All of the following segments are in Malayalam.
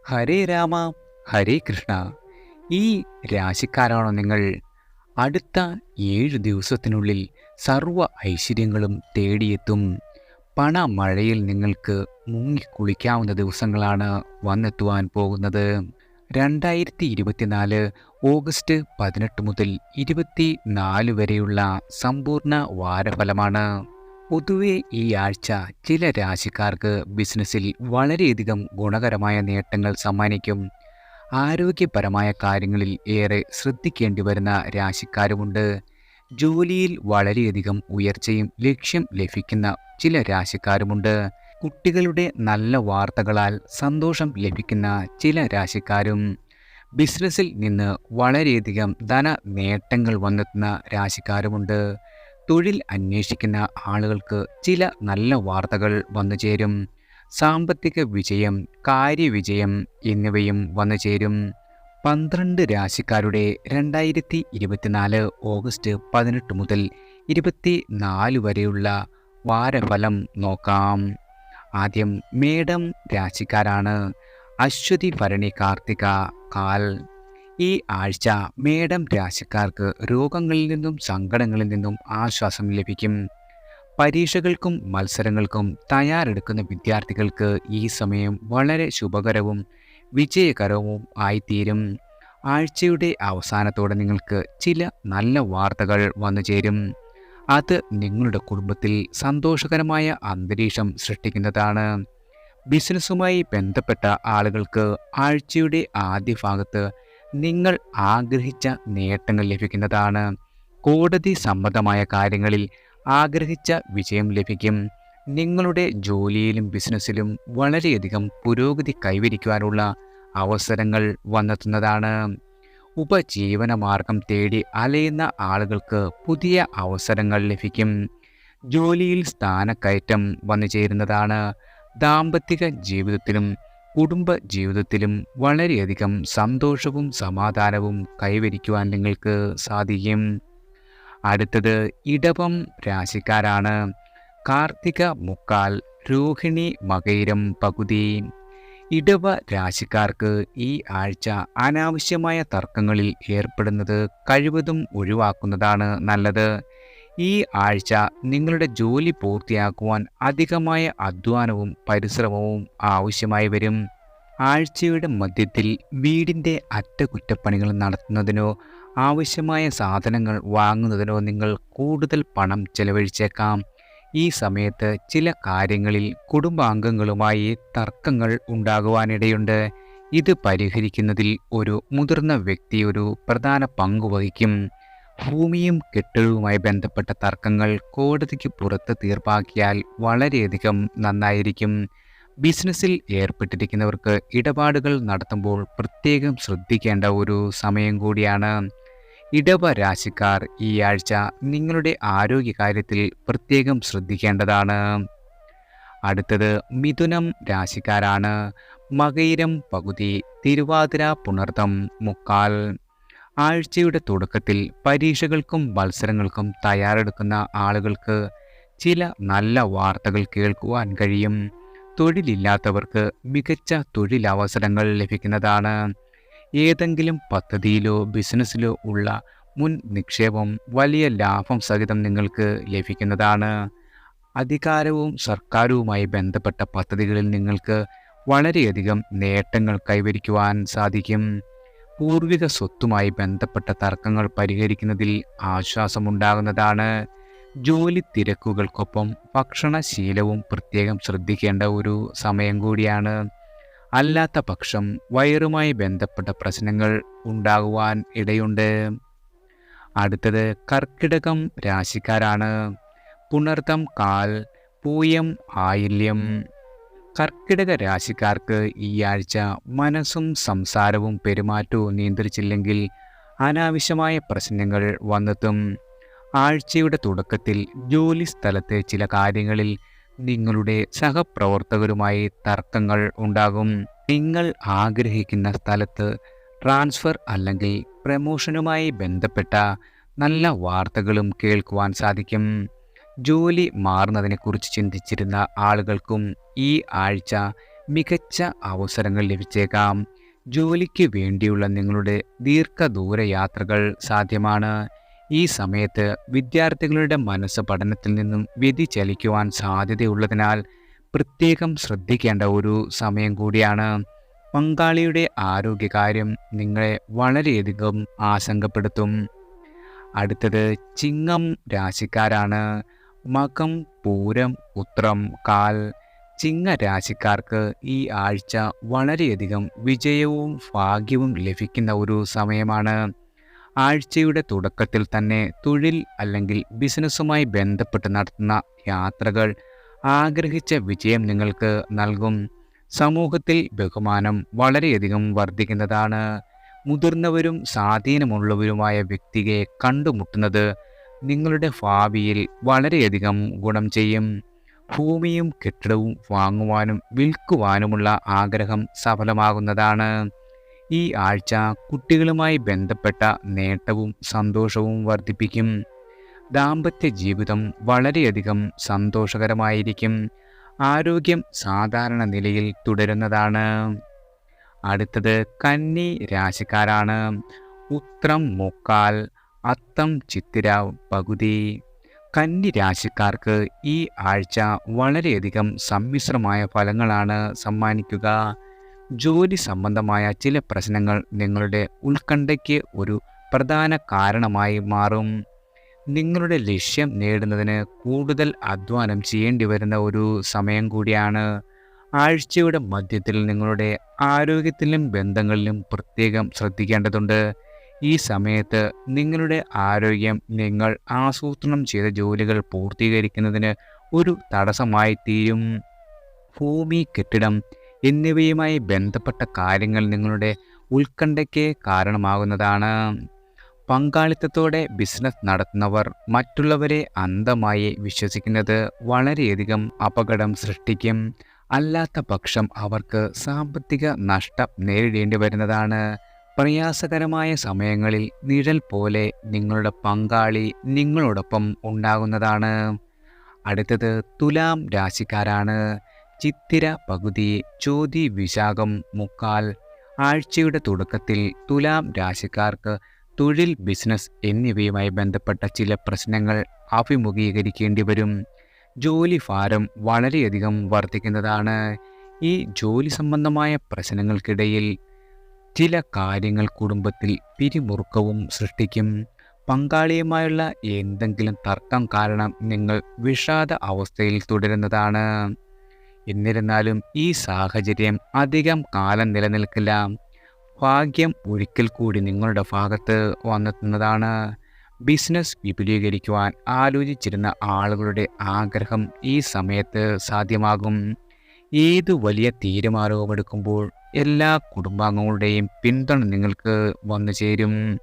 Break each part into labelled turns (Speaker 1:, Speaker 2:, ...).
Speaker 1: ഹരേ രാമ ഹരേ കൃഷ്ണ. ഈ രാശിക്കാരാണോ നിങ്ങൾ? അടുത്ത 7 ദിവസത്തിനുള്ളിൽ സർവ്വ ഐശ്വര്യങ്ങളും തേടിയെത്തും. പണമഴയിൽ നിങ്ങൾക്ക് മുങ്ങിക്കുളിക്കാവുന്ന ദിവസങ്ങളാണ് വന്നെത്തുവാൻ പോകുന്നത്. 2024 ഓഗസ്റ്റ് 18 മുതൽ 24 വരെയുള്ള സമ്പൂർണ്ണ വാരഫലമാണ്. പൊതുവെ ഈ ആഴ്ച ചില രാശിക്കാർക്ക് ബിസിനസ്സിൽ വളരെയധികം ഗുണകരമായ നേട്ടങ്ങൾ സമ്മാനിക്കും. ആരോഗ്യപരമായ കാര്യങ്ങളിൽ ഏറെ ശ്രദ്ധിക്കേണ്ടി വരുന്ന രാശിക്കാരുമുണ്ട്. ജോലിയിൽ വളരെയധികം ഉയർച്ചയും ലക്ഷ്യം ലഭിക്കുന്ന ചില രാശിക്കാരുമുണ്ട്. കുട്ടികളുടെ നല്ല വാർത്തകളാൽ സന്തോഷം ലഭിക്കുന്ന ചില രാശിക്കാരും, ബിസിനസ്സിൽ നിന്ന് വളരെയധികം ധന നേട്ടങ്ങൾ വന്നെത്തുന്ന രാശിക്കാരുമുണ്ട്. തൊഴിൽ അന്വേഷിക്കുന്ന ആളുകൾക്ക് ചില നല്ല വാർത്തകൾ വന്നു ചേരും. സാമ്പത്തിക വിജയം, കാര്യവിജയം എന്നിവയും വന്നു ചേരും. 12 രാശിക്കാരുടെ 2024 ഓഗസ്റ്റ് 18 മുതൽ 24 വരെയുള്ള വാരഫലം നോക്കാം. ആദ്യം മേടം രാശിക്കാരാണ്. അശ്വതി, ഭരണി, കാർത്തിക, കാൽ. ഈ ആഴ്ച മേടം രാശിക്കാർക്ക് രോഗങ്ങളിൽ നിന്നും സങ്കടങ്ങളിൽ നിന്നും ആശ്വാസം ലഭിക്കും. പരീക്ഷകൾക്കും മത്സരങ്ങൾക്കും തയ്യാറെടുക്കുന്ന വിദ്യാർത്ഥികൾക്ക് ഈ സമയം വളരെ ശുഭകരവും വിജയകരവും ആയിത്തീരും. ആഴ്ചയുടെ അവസാനത്തോടെ നിങ്ങൾക്ക് ചില നല്ല വാർത്തകൾ വന്നു ചേരും. അത് നിങ്ങളുടെ കുടുംബത്തിൽ സന്തോഷകരമായ അന്തരീക്ഷം സൃഷ്ടിക്കുന്നതാണ്. ബിസിനസ്സുമായി ബന്ധപ്പെട്ട ആളുകൾക്ക് ആഴ്ചയുടെ ആദ്യ ഭാഗത്ത് നിങ്ങൾ ആഗ്രഹിച്ച നേട്ടങ്ങൾ ലഭിക്കുന്നതാണ്. കോടതി സംബന്ധമായ കാര്യങ്ങളിൽ ആഗ്രഹിച്ച വിജയം ലഭിക്കും. നിങ്ങളുടെ ജോലിയിലും ബിസിനസ്സിലും വളരെയധികം പുരോഗതി കൈവരിക്കുവാനുള്ള അവസരങ്ങൾ വന്നെത്തുന്നതാണ്. ഉപജീവന മാർഗം തേടി അലയുന്ന ആളുകൾക്ക് പുതിയ അവസരങ്ങൾ ലഭിക്കും. ജോലിയിൽ സ്ഥാനക്കയറ്റം വന്നു ചേരുന്നതാണ്. ദാമ്പത്തിക ജീവിതത്തിലും കുടുംബ ജീവിതത്തിലും വളരെയധികം സന്തോഷവും സമാധാനവും കൈവരിക്കുവാൻ നിങ്ങൾക്ക് സാധിക്കും. അടുത്തത് ഇടവം രാശിക്കാരാണ്. കാർത്തിക, മുക്കാൽ, രോഹിണി, മകയിരം, പകുതി. ഇടവ രാശിക്കാർക്ക് ഈ ആഴ്ച അനാവശ്യമായ തർക്കങ്ങളിൽ ഏർപ്പെടുന്നത് കഴിവതും ഒഴിവാക്കുന്നതാണ് നല്ലത്. ഈ ആഴ്ച നിങ്ങളുടെ ജോലി പൂർത്തിയാക്കുവാൻ അധികമായ അധ്വാനവും പരിശ്രമവും ആവശ്യമായി വരും. ആഴ്ചയുടെ മധ്യത്തിൽ വീടിൻ്റെ അറ്റകുറ്റപ്പണികൾ നടത്തുന്നതിനോ ആവശ്യമായ സാധനങ്ങൾ വാങ്ങുന്നതിനോ നിങ്ങൾ കൂടുതൽ പണം ചെലവഴിച്ചേക്കാം. ഈ സമയത്ത് ചില കാര്യങ്ങളിൽ കുടുംബാംഗങ്ങളുമായി തർക്കങ്ങൾ ഉണ്ടാകുവാനിടയുണ്ട്. ഇത് പരിഹരിക്കുന്നതിൽ ഒരു മുതിർന്ന വ്യക്തി ഒരു പ്രധാന പങ്ക് വഹിക്കും. ഭൂമിയും കെട്ടിടവുമായി ബന്ധപ്പെട്ട തർക്കങ്ങൾ കോടതിക്ക് പുറത്ത് തീർപ്പാക്കിയാൽ വളരെയധികം നന്നായിരിക്കും. ബിസിനസ്സിൽ ഏർപ്പെട്ടിരിക്കുന്നവർക്ക് ഇടപാടുകൾ നടത്തുമ്പോൾ പ്രത്യേകം ശ്രദ്ധിക്കേണ്ട ഒരു സമയം കൂടിയാണ്. ഇടവ രാശിക്കാർ ഈ ആഴ്ച നിങ്ങളുടെ ആരോഗ്യകാര്യത്തിൽ പ്രത്യേകം ശ്രദ്ധിക്കേണ്ടതാണ്. അടുത്തത് മിഥുനം രാശിക്കാരാണ്. മകയിരം, പകുതി, തിരുവാതിര, പുണർതം, മുക്കാൽ. ആഴ്ചയുടെ തുടക്കത്തിൽ പരീക്ഷകൾക്കും മത്സരങ്ങൾക്കും തയ്യാറെടുക്കുന്ന ആളുകൾക്ക് ചില നല്ല വാർത്തകൾ കേൾക്കുവാൻ കഴിയും. തൊഴിലില്ലാത്തവർക്ക് മികച്ച തൊഴിലവസരങ്ങൾ ലഭിക്കുന്നതാണ്. ഏതെങ്കിലും പദ്ധതിയിലോ ബിസിനസ്സിലോ ഉള്ള മുൻ നിക്ഷേപം വലിയ ലാഭം സഹിതം നിങ്ങൾക്ക് ലഭിക്കുന്നതാണ്. അധികാരവും സർക്കാരുമായി ബന്ധപ്പെട്ട പദ്ധതികളിൽ നിങ്ങൾക്ക് വളരെയധികം നേട്ടങ്ങൾ കൈവരിക്കുവാൻ സാധിക്കും. പൂർവിക സ്വത്തുമായി ബന്ധപ്പെട്ട തർക്കങ്ങൾ പരിഹരിക്കുന്നതിൽ ആശ്വാസമുണ്ടാകുന്നതാണ്. ജോലി തിരക്കുകൾക്കൊപ്പം ഭക്ഷണശീലവും പ്രത്യേകം ശ്രദ്ധിക്കേണ്ട ഒരു സമയം കൂടിയാണ്. അല്ലാത്ത പക്ഷം വയറുമായി ബന്ധപ്പെട്ട പ്രശ്നങ്ങൾ ഉണ്ടാകുവാൻ ഇടയുണ്ട്. അടുത്തത് കർക്കിടകം രാശിക്കാരാണ്. പുണർതം, കാൽ, പൂയം, ആയില്യം. കർക്കിടക രാശിക്കാർക്ക് ഈ ആഴ്ച മനസ്സും സംസാരവും പെരുമാറ്റവും നിയന്ത്രിച്ചില്ലെങ്കിൽ അനാവശ്യമായ പ്രശ്നങ്ങൾ വന്നെത്തും. ആഴ്ചയുടെ തുടക്കത്തിൽ ജോലി സ്ഥലത്തെ ചില കാര്യങ്ങളിൽ നിങ്ങളുടെ സഹപ്രവർത്തകരുമായി തർക്കങ്ങൾ ഉണ്ടാകും. നിങ്ങൾ ആഗ്രഹിക്കുന്ന സ്ഥലത്ത് ട്രാൻസ്ഫർ അല്ലെങ്കിൽ പ്രമോഷനുമായി ബന്ധപ്പെട്ട നല്ല വാർത്തകളും കേൾക്കുവാൻ സാധിക്കും. ജോലി മാറുന്നതിനെക്കുറിച്ച് ചിന്തിച്ചിരുന്ന ആളുകൾക്കും ഈ ആഴ്ച മികച്ച അവസരങ്ങൾ ലഭിച്ചേക്കാം. ജോലിക്ക് വേണ്ടിയുള്ള നിങ്ങളുടെ ദീർഘദൂര യാത്രകൾ സാധ്യമാണ്. ഈ സമയത്ത് വിദ്യാർത്ഥികളുടെ മനസ്സ് പഠനത്തിൽ നിന്നും വ്യതിചലിക്കുവാൻ സാധ്യതയുള്ളതിനാൽ പ്രത്യേകം ശ്രദ്ധിക്കേണ്ട ഒരു സമയം കൂടിയാണ്. പങ്കാളിയുടെ ആരോഗ്യകാര്യം നിങ്ങളെ വളരെയധികം ആശങ്കപ്പെടുത്തും. അടുത്തത് ചിങ്ങം രാശിക്കാരാണ്. മകം, പൂരം, ഉത്രം, കാൽ. ചിങ്ങ രാശിക്കാർക്ക് ഈ ആഴ്ച വളരെയധികം വിജയവും ഭാഗ്യവും ലഭിക്കുന്ന ഒരു സമയമാണ്. ആഴ്ചയുടെ തുടക്കത്തിൽ തന്നെ തൊഴിൽ അല്ലെങ്കിൽ ബിസിനസ്സുമായി ബന്ധപ്പെട്ട് നടത്തുന്ന യാത്രകൾ ആഗ്രഹിച്ച വിജയം നിങ്ങൾക്ക് നൽകും. സമൂഹത്തിൽ ബഹുമാനം വളരെയധികം വർദ്ധിക്കുന്നതാണ്. മുതിർന്നവരും സ്വാധീനമുള്ളവരുമായ വ്യക്തിയെ കണ്ടുമുട്ടുന്നത് നിങ്ങളുടെ ഭാവിയിൽ വളരെയധികം ഗുണം ചെയ്യും. ഭൂമിയും കെട്ടിടവും വാങ്ങുവാനും വിൽക്കുവാനുമുള്ള ആഗ്രഹം സഫലമാകുന്നതാണ്. ഈ ആഴ്ച കുട്ടികളുമായി ബന്ധപ്പെട്ട നേട്ടവും സന്തോഷവും വർദ്ധിപ്പിക്കും. ദാമ്പത്യ ജീവിതം വളരെയധികം സന്തോഷകരമായിരിക്കും. ആരോഗ്യം സാധാരണ നിലയിൽ തുടരുന്നതാണ്. അടുത്തത് കന്നി രാശിക്കാരാണ്. ഉത്രം, മുക്കാൽ, അത്തം, ചിത്തിര, പകുതി. കന്നി രാശിക്കാർക്ക് ഈ ആഴ്ച വളരെയധികം സമ്മിശ്രമായ ഫലങ്ങളാണ് സമ്മാനിക്കുക. ജോലി സംബന്ധമായ ചില പ്രശ്നങ്ങൾ നിങ്ങളുടെ ഉത്കണ്ഠയ്ക്ക് ഒരു പ്രധാന കാരണമായി മാറും. നിങ്ങളുടെ ലക്ഷ്യം നേടുന്നതിന് കൂടുതൽ അധ്വാനം ചെയ്യേണ്ടി വരുന്ന ഒരു സമയം കൂടിയാണ്. ആഴ്ചയുടെ മധ്യത്തിൽ നിങ്ങളുടെ ആരോഗ്യത്തിലും ബന്ധങ്ങളിലും പ്രത്യേകം ശ്രദ്ധിക്കേണ്ടതുണ്ട്. ഈ സമയത്ത് നിങ്ങളുടെ ആരോഗ്യം നിങ്ങൾ ആസൂത്രണം ചെയ്ത ജോലികൾ പൂർത്തീകരിക്കുന്നതിന് ഒരു തടസ്സമായി തീരും. ഭൂമി, കെട്ടിടം എന്നിവയുമായി ബന്ധപ്പെട്ട കാര്യങ്ങൾ നിങ്ങളുടെ ഉത്കണ്ഠയ്ക്ക് കാരണമാകുന്നതാണ്. പങ്കാളിത്തത്തോടെ ബിസിനസ് നടത്തുന്നവർ മറ്റുള്ളവരെ അന്ധമായി വിശ്വസിക്കുന്നത് വളരെയധികം അപകടം സൃഷ്ടിക്കും. അല്ലാത്ത പക്ഷം അവർക്ക് സാമ്പത്തിക നഷ്ടം നേരിടേണ്ടി വരുന്നതാണ്. പ്രയാസകരമായ സമയങ്ങളിൽ നിഴൽ പോലെ നിങ്ങളുടെ പങ്കാളി നിങ്ങളോടൊപ്പം ഉണ്ടാകുന്നതാണ്. അടുത്തത് തുലാം രാശിക്കാരാണ്. ചിത്തിര, പകുതി, ചോതി, വിശാഖം, മുക്കാൽ. ആഴ്ചയുടെ തുടക്കത്തിൽ തുലാം രാശിക്കാർക്ക് തൊഴിൽ, ബിസിനസ് എന്നിവയുമായി ബന്ധപ്പെട്ട ചില പ്രശ്നങ്ങൾ അഭിമുഖീകരിക്കേണ്ടി വരും. ജോലി ഭാരം വളരെയധികം വർദ്ധിക്കുന്നതാണ്. ഈ ജോലി സംബന്ധമായ പ്രശ്നങ്ങൾക്കിടയിൽ ചില കാര്യങ്ങൾ കുടുംബത്തിൽ പിരിമുറുക്കവും സൃഷ്ടിക്കും. പങ്കാളിയുമായുള്ള എന്തെങ്കിലും തർക്കം കാരണം നിങ്ങൾ വിഷാദ അവസ്ഥയിൽ തുടരുന്നതാണ്. എന്നിരുന്നാലും ഈ സാഹചര്യം അധികം കാലം നിലനിൽക്കില്ല. ഭാഗ്യം ഒരിക്കൽ കൂടി നിങ്ങളുടെ ഭാഗത്ത് വന്നെത്തുന്നതാണ്. ബിസിനസ് വിപുലീകരിക്കുവാൻ ആലോചിച്ചിരുന്ന ആളുകളുടെ ആഗ്രഹം ഈ സമയത്ത് സാധ്യമാകും. ഏത് വലിയ തീരുമാനവുമെടുക്കുമ്പോൾ എല്ലാ കുടുംബാംഗങ്ങളുടെയും പിന്തുണ നിങ്ങൾക്ക് വന്നു ചേരും.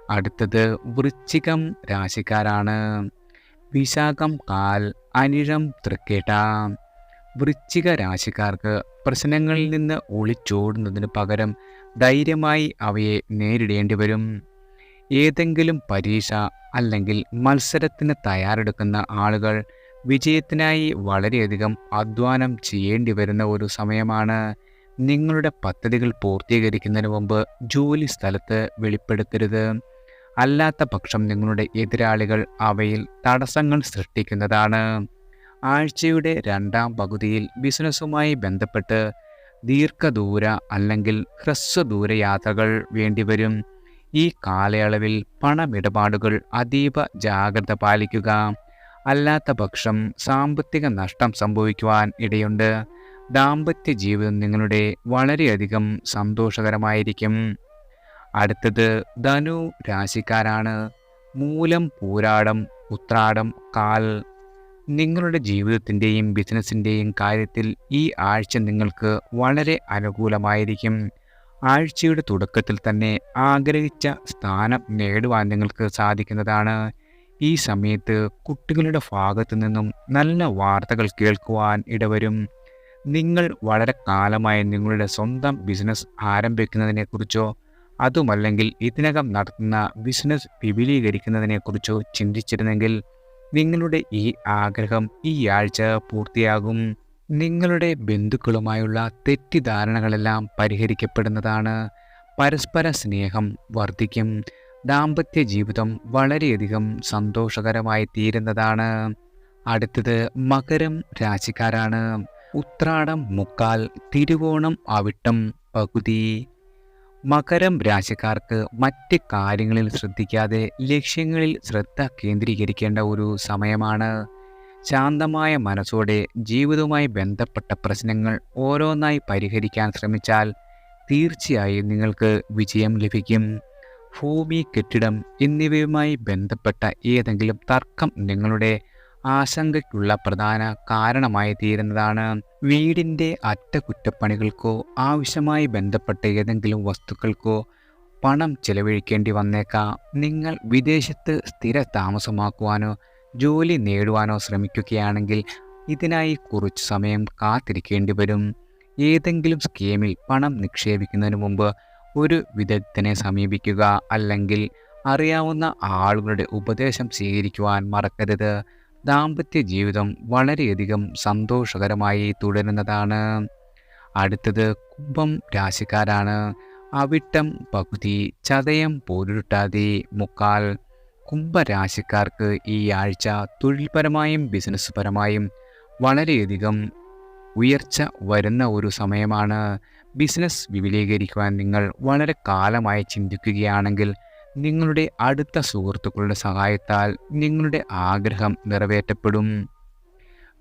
Speaker 1: അടുത്തത് വൃശ്ചികം രാശിക്കാരാണ്. വിശാഖം, കാൽ, അനിഴം, തൃക്കേട്ട. വൃശ്ചിക രാശിക്കാർക്ക് പ്രശ്നങ്ങളിൽ നിന്ന് ഒളിച്ചോടുന്നതിന് പകരം ധൈര്യമായി അവയെ നേരിടേണ്ടി വരും. ഏതെങ്കിലും പരീക്ഷ അല്ലെങ്കിൽ മത്സരത്തിന് തയ്യാറെടുക്കുന്ന ആളുകൾ വിജയത്തിനായി വളരെയധികം അധ്വാനം ചെയ്യേണ്ടി വരുന്ന ഒരു സമയമാണ്. നിങ്ങളുടെ പദ്ധതികൾ പൂർത്തീകരിക്കുന്നതിന് മുമ്പ് ജോലി സ്ഥലത്ത് വെളിപ്പെടുത്തരുത്. അല്ലാത്ത പക്ഷം നിങ്ങളുടെ എതിരാളികൾ അവയിൽ തടസ്സങ്ങൾ സൃഷ്ടിക്കുന്നതാണ്. ആഴ്ചയുടെ രണ്ടാം പകുതിയിൽ ബിസിനസ്സുമായി ബന്ധപ്പെട്ട് ദീർഘദൂര അല്ലെങ്കിൽ ഹ്രസ്വദൂര യാത്രകൾ വേണ്ടിവരും. ഈ കാലയളവിൽ പണമിടപാടുകൾ അതീവ ജാഗ്രത പാലിക്കുക. അല്ലാത്ത പക്ഷം സാമ്പത്തിക നഷ്ടം സംഭവിക്കുവാൻ ഇടയുണ്ട്. ദാമ്പത്യ ജീവിതം നിങ്ങളുടെ വളരെയധികം സന്തോഷകരമായിരിക്കും. അടുത്തത് ധനു രാശിക്കാരാണ്. മൂലം, പൂരാടം, ഉത്രാടം, കാൽ. നിങ്ങളുടെ ജീവിതത്തിൻ്റെയും ബിസിനസ്സിൻ്റെയും കാര്യത്തിൽ ഈ ആഴ്ച നിങ്ങൾക്ക് വളരെ അനുകൂലമായിരിക്കും. ആഴ്ചയുടെ തുടക്കത്തിൽ തന്നെ ആഗ്രഹിച്ച സ്ഥാനം നേടുവാൻ നിങ്ങൾക്ക് സാധിക്കുന്നതാണ്. ഈ സമയത്ത് കുട്ടികളുടെ ഭാഗത്തു നിന്നും നല്ല വാർത്തകൾ കേൾക്കുവാൻ ഇടവരും. നിങ്ങൾ വളരെ കാലമായി നിങ്ങളുടെ സ്വന്തം ബിസിനസ് ആരംഭിക്കുന്നതിനെക്കുറിച്ചോ അതുമല്ലെങ്കിൽ ഇതിനകം നടത്തുന്ന ബിസിനസ് വിപുലീകരിക്കുന്നതിനെക്കുറിച്ചോ ചിന്തിച്ചിരുന്നെങ്കിൽ നിങ്ങളുടെ ഈ ആഗ്രഹം ഈ ആഴ്ച പൂർത്തിയാകും. നിങ്ങളുടെ ബന്ധുക്കളുമായുള്ള തെറ്റിദ്ധാരണകളെല്ലാം പരിഹരിക്കപ്പെടുന്നതാണ്. പരസ്പര സ്നേഹം വർദ്ധിക്കും. ദാമ്പത്യ ജീവിതം വളരെയധികം സന്തോഷകരമായി തീരുന്നതാണ്. അടുത്തത് മകരം രാശിക്കാരാണ്. ഉത്രാടം മുക്കാൽ, തിരുവോണം അവിട്ടം പകുതി. മകരം രാശിക്കാർക്ക് മറ്റ് കാര്യങ്ങളിൽ ശ്രദ്ധിക്കാതെ ലക്ഷ്യങ്ങളിൽ ശ്രദ്ധ കേന്ദ്രീകരിക്കേണ്ട ഒരു സമയമാണ്. ശാന്തമായ മനസ്സോടെ ജീവിതവുമായി ബന്ധപ്പെട്ട പ്രശ്നങ്ങൾ ഓരോന്നായി പരിഹരിക്കാൻ ശ്രമിച്ചാൽ തീർച്ചയായും നിങ്ങൾക്ക് വിജയം ലഭിക്കും. ഭൂമി, കെട്ടിടം എന്നിവയുമായി ബന്ധപ്പെട്ട ഏതെങ്കിലും തർക്കം നിങ്ങളുടെ ആശങ്കയ്ക്കുള്ള പ്രധാന കാരണമായി തീരുന്നതാണ്. വീടിൻ്റെ അറ്റകുറ്റപ്പണികൾക്കോ ആവശ്യമായി ബന്ധപ്പെട്ട ഏതെങ്കിലും വസ്തുക്കൾക്കോ പണം ചെലവഴിക്കേണ്ടി വന്നേക്കാം. നിങ്ങൾ വിദേശത്ത് സ്ഥിര താമസമാക്കുവാനോ ജോലി നേടുവാനോ ശ്രമിക്കുകയാണെങ്കിൽ ഇതിനായി കുറച്ച് സമയം കാത്തിരിക്കേണ്ടി വരും. ഏതെങ്കിലും സ്കീമിൽ പണം നിക്ഷേപിക്കുന്നതിന് മുമ്പ് ഒരു വിദഗ്ധനെ സമീപിക്കുക, അല്ലെങ്കിൽ അറിയാവുന്ന ആളുകളുടെ ഉപദേശം സ്വീകരിക്കുവാൻ മറക്കരുത്. ദാമ്പത്യ ജീവിതം വളരെയധികം സന്തോഷകരമായി തുടരുന്നതാണ്. അടുത്തത് കുംഭം രാശിക്കാരാണ്. അവിട്ടം പകുതി, ചതയം പോരുരുട്ടാതി മുക്കാൽ. കുംഭരാശിക്കാർക്ക് ഈ ആഴ്ച തൊഴിൽപരമായും ബിസിനസ് പരമായും വളരെയധികം ഉയർച്ച വരുന്ന ഒരു സമയമാണ്. ബിസിനസ് വിപുലീകരിക്കുവാൻ നിങ്ങൾ വളരെ കാലമായി ചിന്തിക്കുകയാണെങ്കിൽ നിങ്ങളുടെ അടുത്ത സുഹൃത്തുക്കളുടെ സഹായത്താൽ നിങ്ങളുടെ ആഗ്രഹം നിറവേറ്റപ്പെടും.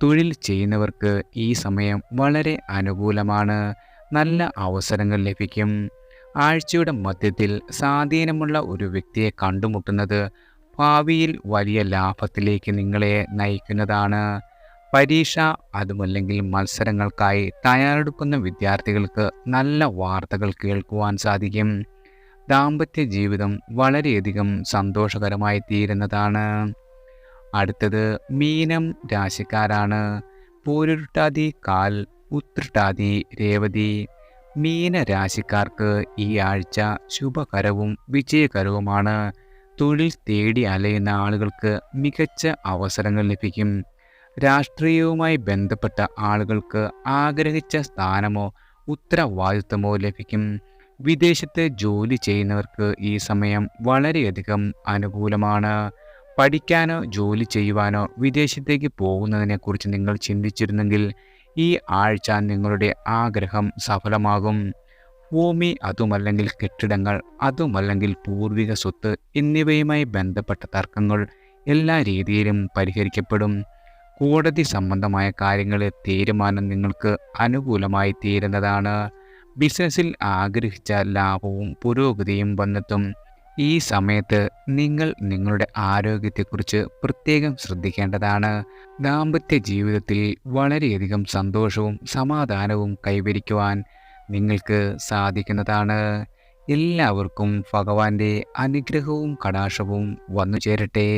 Speaker 1: തൊഴിൽ ചെയ്യുന്നവർക്ക് ഈ സമയം വളരെ അനുകൂലമാണ്. നല്ല അവസരങ്ങൾ ലഭിക്കും. ആഴ്ചയുടെ മധ്യത്തിൽ സ്വാധീനമുള്ള ഒരു വ്യക്തിയെ കണ്ടുമുട്ടുന്നത് ഭാവിയിൽ വലിയ ലാഭത്തിലേക്ക് നിങ്ങളെ നയിക്കുന്നതാണ്. പരീക്ഷ അതുമല്ലെങ്കിൽ മത്സരങ്ങൾക്കായി തയ്യാറെടുക്കുന്ന വിദ്യാർത്ഥികൾക്ക് നല്ല വാർത്തകൾ കേൾക്കുവാൻ സാധിക്കും. ദാമ്പത്യ ജീവിതം വളരെയധികം സന്തോഷകരമായി തീരുന്നതാണ്. അടുത്തത് മീനം രാശിക്കാരാണ്. പൂരുരുട്ടാതി കാൽ, ഉത്രട്ടാതി രേവതി. മീന രാശിക്കാർക്ക് ഈ ആഴ്ച ശുഭകരവും വിജയകരവുമാണ്. തൊഴിൽ തേടി അലയുന്ന ആളുകൾക്ക് മികച്ച അവസരങ്ങൾ ലഭിക്കും. രാഷ്ട്രീയവുമായി ബന്ധപ്പെട്ട ആളുകൾക്ക് ആഗ്രഹിച്ച സ്ഥാനമോ ഉത്തരവാദിത്തമോ ലഭിക്കും. വിദേശത്ത് ജോലി ചെയ്യുന്നവർക്ക് ഈ സമയം വളരെയധികം അനുകൂലമാണ്. പഠിക്കാനോ ജോലി ചെയ്യുവാനോ വിദേശത്തേക്ക് പോകുന്നതിനെക്കുറിച്ച് നിങ്ങൾ ചിന്തിച്ചിരുന്നെങ്കിൽ ഈ ആഴ്ച നിങ്ങളുടെ ആഗ്രഹം സഫലമാകും. ഭൂമി, അതുമല്ലെങ്കിൽ കെട്ടിടങ്ങൾ, അതുമല്ലെങ്കിൽ പൂർവിക സ്വത്ത് എന്നിവയുമായി ബന്ധപ്പെട്ട തർക്കങ്ങൾ എല്ലാ രീതിയിലും പരിഹരിക്കപ്പെടും. കോടതി സംബന്ധമായ കാര്യങ്ങളിൽ തീരുമാനം നിങ്ങൾക്ക് അനുകൂലമായി തീരുന്നതാണ്. ബിസിനസ്സിൽ ആഗ്രഹിച്ച ലാഭവും പുരോഗതിയും വന്നെത്തും. ഈ സമയത്ത് നിങ്ങൾ നിങ്ങളുടെ ആരോഗ്യത്തെക്കുറിച്ച് പ്രത്യേകം ശ്രദ്ധിക്കേണ്ടതാണ്. ദാമ്പത്യ ജീവിതത്തിൽ വളരെയധികം സന്തോഷവും സമാധാനവും കൈവരിക്കുവാൻ നിങ്ങൾക്ക് സാധിക്കുന്നതാണ്. എല്ലാവർക്കും ഭഗവാന്റെ അനുഗ്രഹവും കടാക്ഷവും വന്നു ചേരട്ടെ.